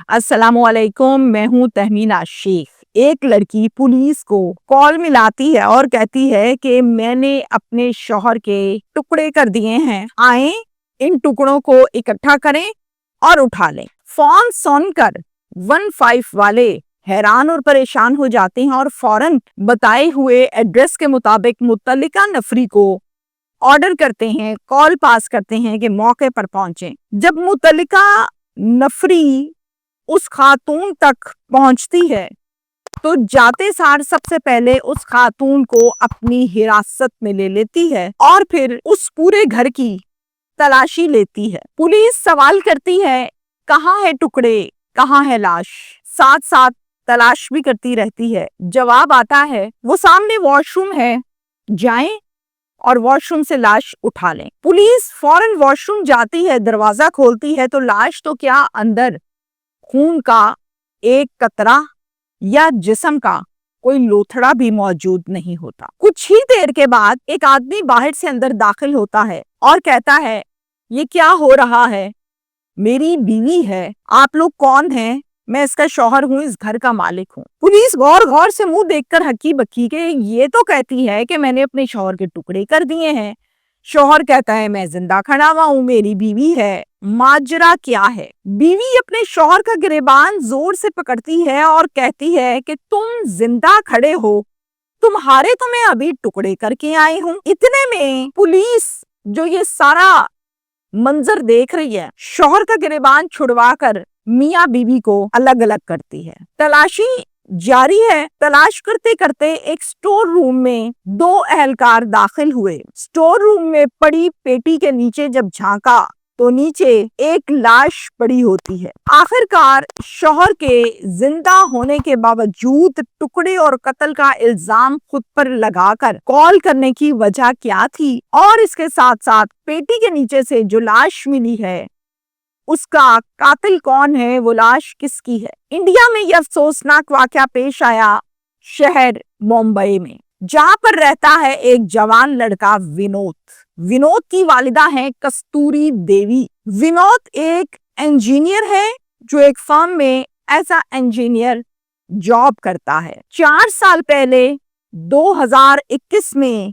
अस्सलाम वालेकुम, मैं हूँ तहमीना शेख। एक लड़की पुलिस को कॉल मिलाती है और कहती है कि मैंने अपने शौहर के टुकड़े कर दिए हैं, आए इन टुकड़ों को इकट्ठा करें और उठा लें। फोन सुनकर 15 वाले हैरान और परेशान हो जाते हैं और फौरन बताए हुए एड्रेस के मुताबिक मुतल्लिका नफरी को ऑर्डर करते हैं, कॉल पास करते हैं कि मौके पर पहुंचें। जब मुतल्लिका नफरी उस खातून तक पहुंचती है तो जाते सार सबसे पहले उस खातून को अपनी हिरासत में ले लेती है और फिर उस पूरे घर की तलाशी लेती है। पुलिस सवाल करती है, कहाँ है टुकड़े, कहाँ है लाश? साथ साथ तलाश भी करती रहती है। जवाब आता है, वो सामने वॉशरूम है, जाएं और वॉशरूम से लाश उठा लें। पुलिस फौरन वॉशरूम जाती है, दरवाजा खोलती है तो लाश तो क्या, अंदर खून का एक कतरा या जिस्म का कोई लोथड़ा भी मौजूद नहीं होता। कुछ ही देर के बाद एक आदमी बाहर से अंदर दाखिल होता है और कहता है, ये क्या हो रहा है? मेरी बीवी है, आप लोग कौन हैं? मैं इसका शौहर हूँ, इस घर का मालिक हूँ। पुलिस गौर गौर से मुंह देखकर हक्की बक्की के ये तो कहती है कि मैंने अपने शौहर के टुकड़े कर दिए हैं। शौहर कहता है, मैं जिंदा खड़ा हुआ हूँ, मेरी बीवी है, माजरा क्या है? बीवी अपने शौहर का गिरेबान जोर से पकड़ती है और कहती है कि तुम जिंदा खड़े हो, तुम्हारे तो मैं अभी टुकड़े करके आई हूँ। इतने में पुलिस जो ये सारा मंजर देख रही है, शौहर का गिरेबान छुड़वाकर मियाँ बीवी को अलग अलग करती है। तलाशी जारी है। तलाश करते करते एक स्टोर रूम में 2 एहलकार दाखिल हुए। स्टोर रूम में पड़ी पेटी के नीचे जब झांका तो नीचे एक लाश पड़ी होती है। आखिरकार शौहर के जिंदा होने के बावजूद टुकड़े और कत्ल का इल्जाम खुद पर लगाकर कॉल करने की वजह क्या थी, और इसके साथ साथ पेटी के नीचे से जो लाश मिली है उसका कातिल कौन है, वो लाश किसकी है? इंडिया में यह अफसोसनाक वाकया पेश आया शहर मुंबई में, जहां पर रहता है एक जवान लड़का विनोद। विनोद की वालिदा है कस्तूरी देवी। विनोद एक इंजीनियर है जो एक फर्म में एज अ इंजीनियर जॉब करता है। 4 साल पहले 2021 में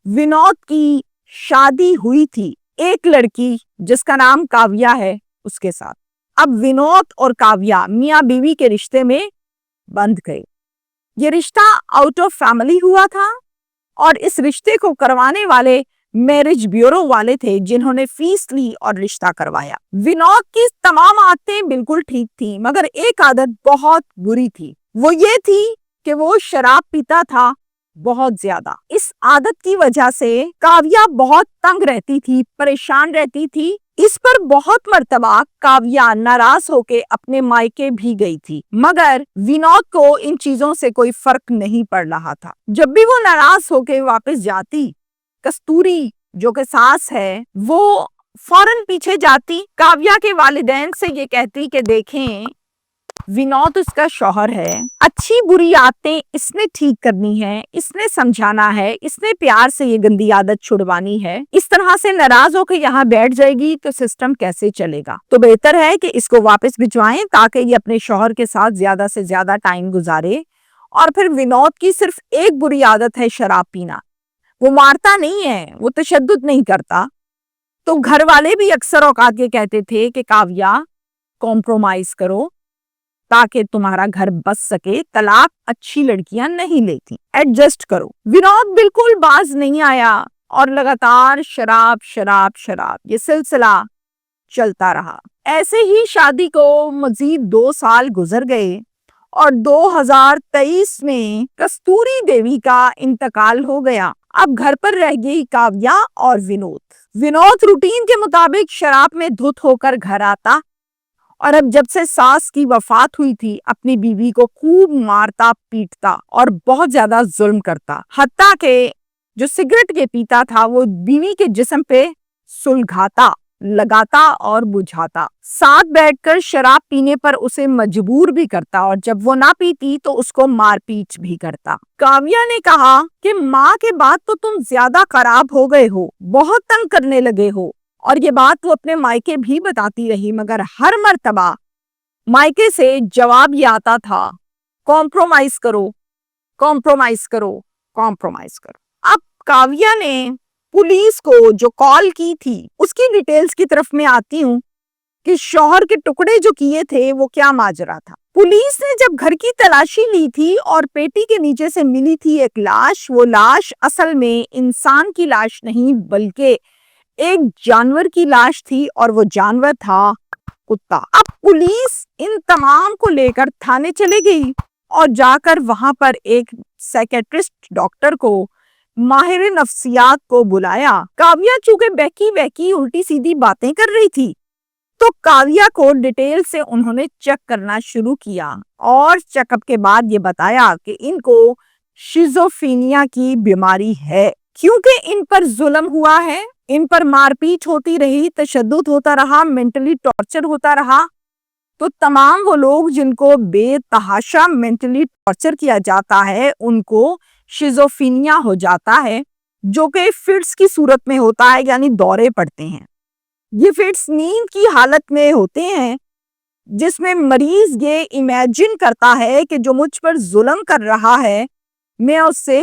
विनोद की शादी हुई थी एक लड़की जिसका नाम काव्या है उसके साथ। अब विनोद और काव्या मियाँ बीवी के रिश्ते में बंध गए। ये रिश्ता आउट ऑफ फैमिली हुआ था और इस रिश्ते को करवाने वाले मैरिज ब्यूरो वाले थे जिन्होंने फीस ली और रिश्ता करवाया। विनोद की तमाम आदतें बिल्कुल ठीक थी, मगर एक आदत बहुत बुरी थी। वो ये थी कि वो शराब पीता था बहुत ज्यादा। इस आदत की वजह से काव्या बहुत तंग रहती थी, परेशान रहती थी। इस पर बहुत मर्तबा काव्या नाराज होके अपने मायके भी गई थी, मगर विनोद को इन चीजों से कोई फर्क नहीं पड़ रहा था। जब भी वो नाराज होके वापस जाती, कस्तूरी जो के सास है वो फौरन पीछे जाती, काव्या के वालिदैन से ये कहती कि देखें, विनोद उसका शौहर है, अच्छी बुरी आदतें इसने ठीक करनी है, इसने समझाना है, इसने प्यार से ये गंदी आदत छुड़वानी है। इस तरह से नाराज होकर यहाँ बैठ जाएगी तो सिस्टम कैसे चलेगा? तो बेहतर है कि इसको वापस भिजवाएं ताकि ये अपने शौहर के साथ ज्यादा से ज्यादा टाइम गुजारे। और फिर विनोद की सिर्फ एक बुरी आदत है शराब पीना। वो मारता नहीं है, वो तशद्दुद नहीं करता। तो घर वाले भी अक्सर औकात ये कहते थे कि काव्या कॉम्प्रोमाइज करो ताकि तुम्हारा घर बच सके, तलाक अच्छी लड़कियां नहीं लेती, एडजस्ट करो। विनोद बिल्कुल बाज नहीं आया और लगातार शराब शराब शराब ये सिलसिला चलता रहा। ऐसे ही शादी को मजीद 2 साल गुजर गए और 2023 में कस्तूरी देवी का इंतकाल हो गया। अब घर पर रह गई काव्या और विनोद। विनोद रूटीन के मुताबिक शराब में धुत होकर घर आता और अब जब से सास की वफात हुई थी अपनी बीवी को खूब मारता पीटता और बहुत ज्यादा जुल्म करता। हत्ता के जो सिगरेट के पीता था वो बीवी के जिस्म पे सुलगाता, लगाता और बुझाता। साथ बैठकर शराब पीने पर उसे मजबूर भी करता और जब वो ना पीती तो उसको मारपीट भी करता। काव्या ने कहा कि माँ के बाद तो तुम ज्यादा खराब हो गए हो, बहुत तंग करने लगे हो, और ये बात वो अपने मायके भी बताती रही, मगर हर मर्तबा मायके से जवाब ये आता था, कॉम्प्रोमाइज करो, कॉम्प्रोमाइज करो, कॉम्प्रोमाइज करो। अब काव्या ने पुलिस को जो कॉल की थी उसकी डिटेल्स की तरफ मैं आती हूँ कि शौहर के टुकड़े जो किए थे वो क्या माजरा था। पुलिस ने जब घर की तलाशी ली थी और पेटी के नीचे से मिली थी एक लाश, वो लाश असल में इंसान की लाश नहीं बल्कि एक जानवर की लाश थी और वो जानवर था कुत्ता। अब पुलिस इन तमाम को लेकर थाने चले गई और जाकर वहां पर एक साइकेट्रिस्ट डॉक्टर को, माहिर नफ्सियात को बुलाया। काव्या चूंकि बहकी बहकी उल्टी सीधी बातें कर रही थी तो काव्या को डिटेल से उन्होंने चेक करना शुरू किया और चेकअप के बाद ये बताया कि इनको शिज़ोफ्रेनिया की बीमारी है, क्योंकि इन पर जुल्म हुआ है, इन पर मारपीट होती रही, तशद्दुद होता रहा, मेंटली टॉर्चर होता रहा। तो तमाम वो लोग जिनको बेतहाशा मेंटली टॉर्चर किया जाता है उनको शिज़ोफ्रेनिया हो जाता है, जो कि फिट्स की सूरत में होता है, यानी दौरे पड़ते हैं। ये फिट्स नींद की हालत में होते हैं जिसमें मरीज ये इमेजिन करता है कि जो मुझ पर जुल्म कर रहा है मैं उससे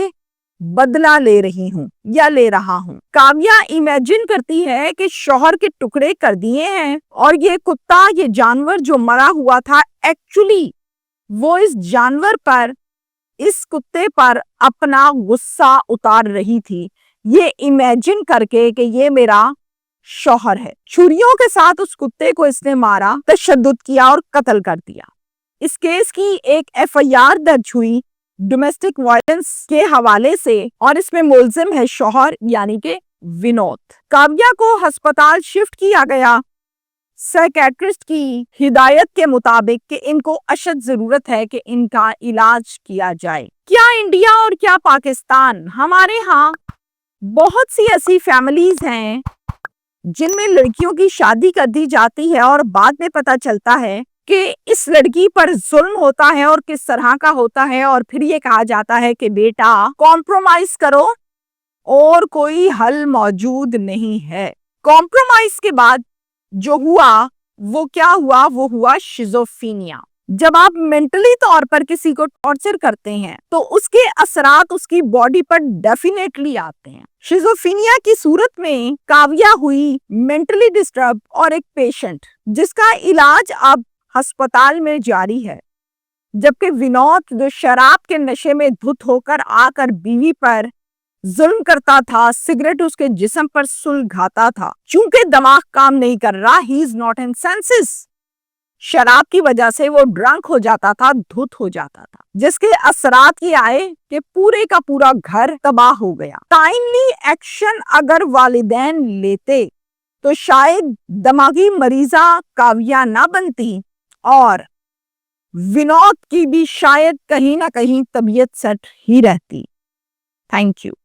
बदला ले रही हूँ या ले रहा हूँ। काव्या इमेजिन करती है कि शौहर के टुकड़े कर दिए हैं और ये कुत्ता, ये जानवर जो मरा हुआ था, एक्चुअली वो इस जानवर पर, इस कुत्ते पर अपना गुस्सा उतार रही थी, ये इमेजिन करके कि ये मेरा शौहर है। छुरियों के साथ उस कुत्ते को इसने मारा, तशद्दुद किया और कत्ल कर दिया। इस केस की एक एफआईआर दर्ज हुई डोमेस्टिक वायलेंस के हवाले से और इसमें मुलजिम है शौहर यानी कि विनोद। काव्या को अस्पताल शिफ्ट किया गया साइकेट्रिस्ट की हिदायत के मुताबिक कि इनको अशद जरूरत है कि इनका इलाज किया जाए। क्या इंडिया और क्या पाकिस्तान, हमारे यहाँ बहुत सी ऐसी फैमिलीज हैं जिनमें लड़कियों की शादी कर दी जाती है और बाद में पता चलता है कि इस लड़की पर जुल्म होता है और किस तरह का होता है, और फिर ये कहा जाता है कि बेटा कॉम्प्रोमाइज करो और कोई हल मौजूद नहीं है। कॉम्प्रोमाइज के बाद जो हुआ वो क्या हुआ, वो हुआ शिज़ोफ्रेनिया। जब आप मेंटली तौर पर किसी को टॉर्चर करते हैं तो उसके असरात उसकी बॉडी पर डेफिनेटली आते हैं। शिज़ोफ्रेनिया की सूरत में काव्या हुई मेंटली डिस्टर्ब और एक पेशेंट जिसका इलाज अब अस्पताल में जारी है, जबकि विनोद जो शराब के नशे में धुत होकर आकर बीवी पर जुल्म करता था, सिगरेट उसके जिस्म पर सुलगाता था, चूंकि दिमाग काम नहीं कर रहा, he is not in senses, शराब की वजह से वो ड्रंक हो जाता था, धुत हो जाता था, जिसके असरात ये आए कि पूरे का पूरा घर तबाह हो गया। टाइमली एक्शन अगर वालिदैन लेते तो शायद दिमागी मरीजा काव्या ना बनती और विनोद की भी शायद कहीं ना कहीं तबीयत सेट ही रहती। Thank you.